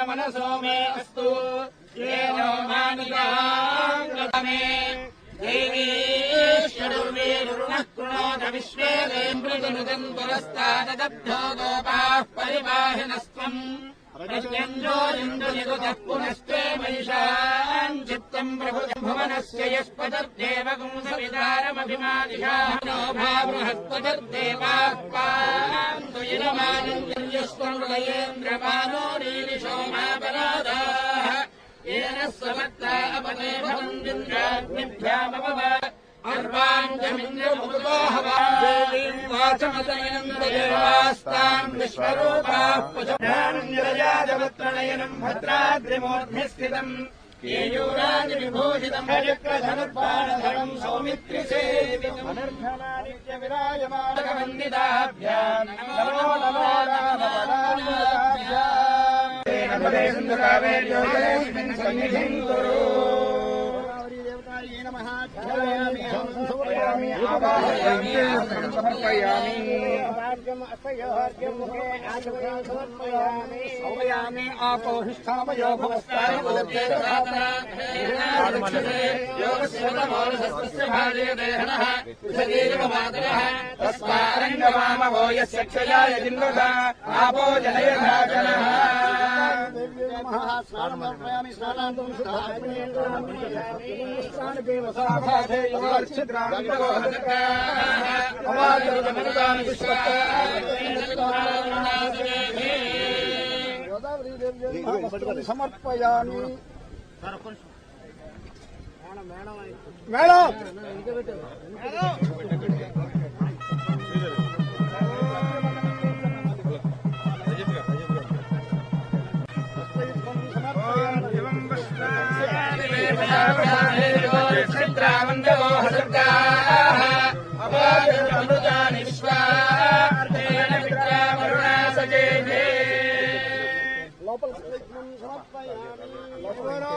मनसो मे अस्तु येनो मानिकामे देवी षडुर्वीरुणः कृणोत विश्वेदेन्द्रजनुजम् पुरस्तादब्धो गोपाः परिवाहिनस्त्वम् प्रत्यञ्जोरिन्दुनिरुतः पुनस्ते महिषाम् चित्तम् प्रभुजम् भुवनस्य यस्पदर्देवगुंसविदारमभिमादिशानो भाबृहस्पदर्देवाः पान्तु यजमानञ्जन्यस्वहृदयेन्द्रमानो नीलिशोमापराधाः येन समत्ता अपने भवन्दिन्द्राग्निभ्यामव अर्वाञ्जमिन्द्रमुदो हवादेवीम् वाचमतयनन्ददेवास्ताम् विश्वरूपाः पशुभ्यानन्दरजाजवत्रणयनम् भद्राद्रिमूर्ध्नि स्थितम् केयूरादिविभूषितम् चक्रधनुर्बाणधरम् सौमित्रिसेवितम् अनर्घनादित्यविराजमानकवन्दिताभ्याम् नमो नमो रामपदाम्बुजाभ्याम् सन्निधिम् कुरु समर्पयामि आपोहिष्ठामयो भवस्तारस्य भार्य देहनः तस्मारङ्गवामवो यस्य क्षयाय जिन्वता आपो जनयधाचनः स्नानमर्पयामि स्नानान्तुं समर्पयामि మేడం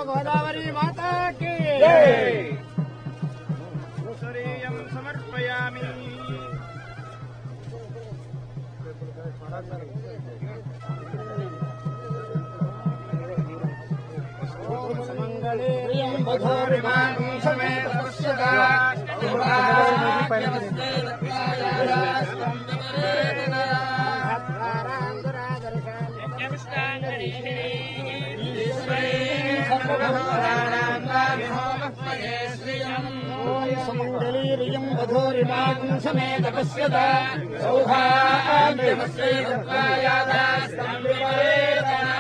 గోదావరి మాతాకి సమర్పయామి सुमंगलीरियं वधूरिमां समेत पश्यता सौभाग्यमस्यैर्वायादास्तं विपरेतना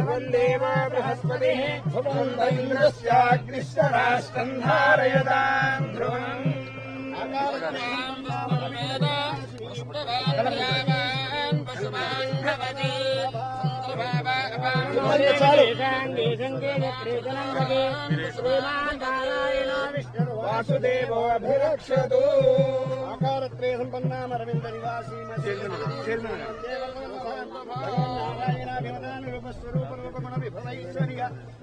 वन्देव बृहस्पतिः भुवन्द्रस्याग्निश्चराष्टं धारयतां ध्रुवम् वासुदेवो अभिरक्षतु आकारत्रय सम्पन्नामरविन्द निवासी नारायणाभिमदानुरूपस्वरूपरूपमणविभवैश्वर्य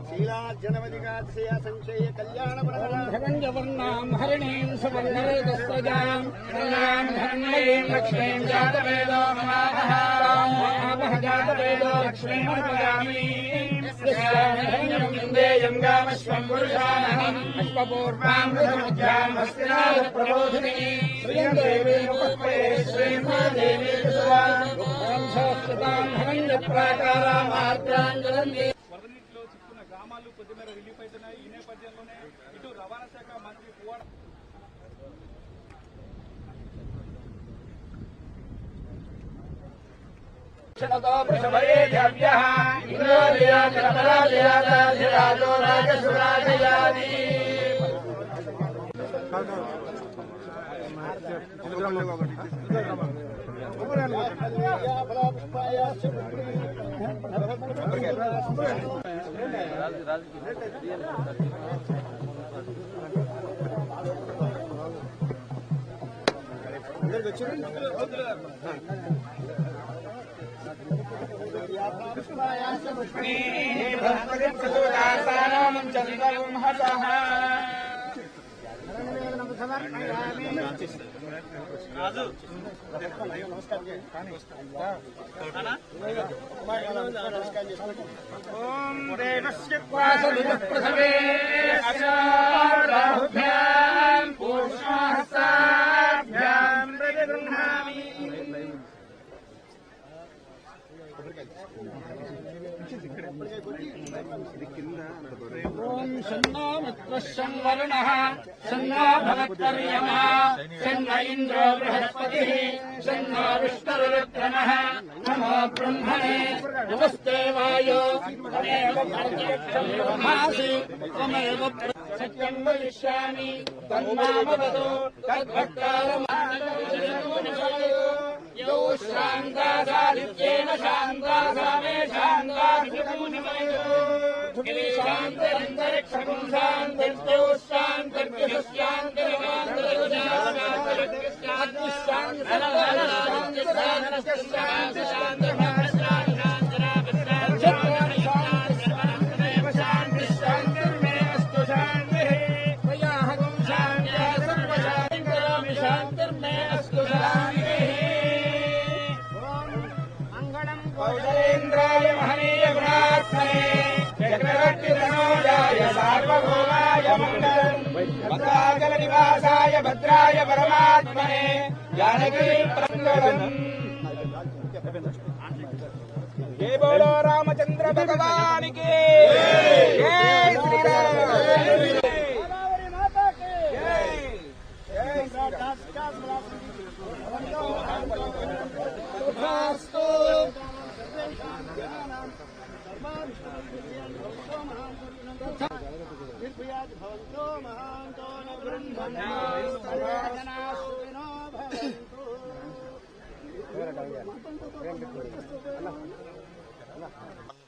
शीलाजनवदिकाक्षया संशय कल्याणवर्णाम् हरिणीम् सुवर्णरेतस्वजाम् धर्मयीम् लक्ष्मीम् जातवेदो ममापः जातवेदो लक्ष्मीमर्पयामि यम् गामश्वम् पुरुषानहम् अश्वपूर्वाम् रथमुद्याम् हस्तिनाथप्रबोधिनी श्रियम् देवीमुपत्पये श्रीमादेवी संस्थताम् हरण्यप्राकारामार्द्राञ्जलन्ति వరదనీటిలో చిక్కున్న గ్రామాలు కొద్దిమేర రిలీఫ్ అవుతున్నాయి. ఈ నేపథ్యంలోనే ఇటు రవాణా శాఖ మంత్రి పువ్వాడ ఓం దేవస్య క్వాసవిదప్రథమే అశారాహుభ్యాం పూర్ణాహస్తాభ్యాం ప్రతిగృహ్ణామి. ఓం శన్నో మిత్రః శం వరుణః శన్నో భవత్పర్యమా శన్న ఇంద్రో బృహస్పతిః శన్నో విష్ణురుద్రమః నమో బ్రహ్మణే నమస్తే వాయో త్వమేవ ప్రత్యక్షం బ్రహ్మాసి త్వమేవ సత్యం వదిష్యామి తన్మామవతు తద్భక్తారమానదో యో శాంతాదాదిత్యేన శాంతాసామే శాంతాభిమునిమయో శాంతరంతరిక్షం శాంతిర్ద్యౌ కౌశలేంద్రాయ మహనీయ గుణాత్మనే చక్రవర్తి తనోజాయ సార్వభౌమాయ మంగళం భద్రాచల నివాసాయ భద్రాయ పరమాత్మనే జానకీ మంగళం. జై బోలో రామచంద్ర భగవానికి జై శ్రీరామ్.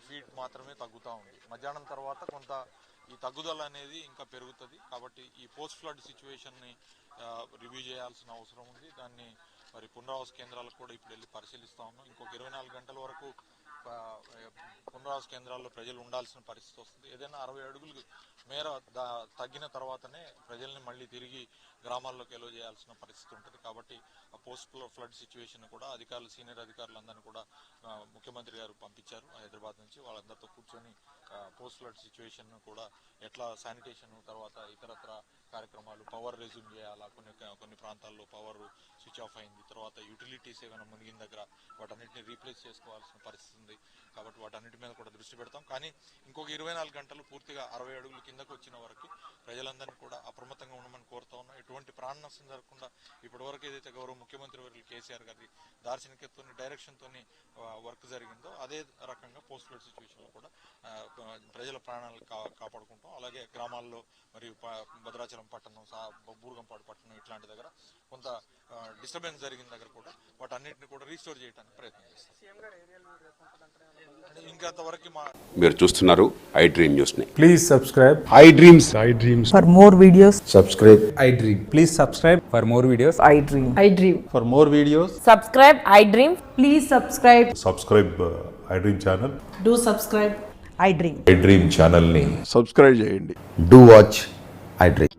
ఫీట్ మాత్రమే తగ్గుతూ ఉంది. మధ్యాహ్నం తర్వాత కొంత ఈ తగ్గుదల అనేది ఇంకా పెరుగుతుంది. కాబట్టి ఈ పోస్ట్ ఫ్లడ్ సిచ్యువేషన్ని రివ్యూ చేయాల్సిన అవసరం ఉంది. దాన్ని మరి పునరావాస కేంద్రాలకు కూడా ఇప్పుడు వెళ్ళి పరిశీలిస్తూ ఉన్నాం. ఇంకొక 24 గంటల వరకు పునరావాస కేంద్రాల్లో ప్రజలు ఉండాల్సిన పరిస్థితి వస్తుంది. ఏదైనా 60 అడుగులు మేర తగ్గిన తర్వాతనే ప్రజల్ని మళ్ళీ తిరిగి గ్రామాల్లోకి ఎలో చేయాల్సిన పరిస్థితి ఉంటుంది. కాబట్టి ఆ పోస్ట్ ఫ్లడ్ సిచ్యువేషన్ కూడా అధికారులు, సీనియర్ అధికారులందరినీ కూడా ముఖ్యమంత్రి గారు పంపించారు హైదరాబాద్ నుంచి. వాళ్ళందరితో కూర్చొని పోస్ట్ ఫ్లడ్ సిచ్యువేషన్ కూడా ఎట్లా శానిటేషన్, తర్వాత ఇతరత్ర కార్యక్రమాలు, పవర్ రెజ్యూమ్ చేయాలా, కొన్ని ప్రాంతాల్లో పవర్ స్విచ్ ఆఫ్ అయింది, తర్వాత యూటిలిటీస్ ఏమైనా మునిగిన దగ్గర వాటన్నిటిని రీప్లేస్ చేసుకోవాల్సిన పరిస్థితి ఉంది. కాబట్టి వాటన్నిటి మీద కూడా దృష్టి పెడతాం. కానీ ఇంకొక 24 గంటలు పూర్తిగా 60 అడుగుల కిందకు వచ్చిన వరకు ప్రజలందరినీ కూడా అప్రమత్తంగా ఉండమని కోరుతా ఉన్నాం. ఎటువంటి ప్రాణ నష్టం జరగకుండా ఇప్పటివరకు ఏదైతే గౌరవ ముఖ్యమంత్రి వర్యులు కేసీఆర్ గారి దార్శనికతతో, డైరెక్షన్తో వర్క్ జరిగిందో అదే రకంగా పోస్ట్ ఫ్లడ్ సిచ్యువేషన్లో కూడా ప్రజల ప్రాణాలు కాపాడుకుంటాం. అలాగే గ్రామాల్లో మరియు భద్రాచలం పట్టణం, బూర్గంపాడు పట్టణం ఇట్లాంటి దగ్గర కొంత డిస్టర్బెన్స్ జరిగిన దగ్గర కూడా వాటన్నిటిని కూడా రీస్టోర్ చేయడానికి ప్రయత్నం చేస్తాం. ఇంకంతవరకు మీరు చూస్తున్నారు ఐ డ్రీమ్ న్యూస్ ని. Please subscribe I dreams. for more videos. Subscribe I dream. Please subscribe for more videos. I dream. For more videos, Subscribe, I dream. Please subscribe. Subscribe I dream channel. Do subscribe. I dream. I dream ఛానల్ని subscribe చేయండి. Do watch I dream.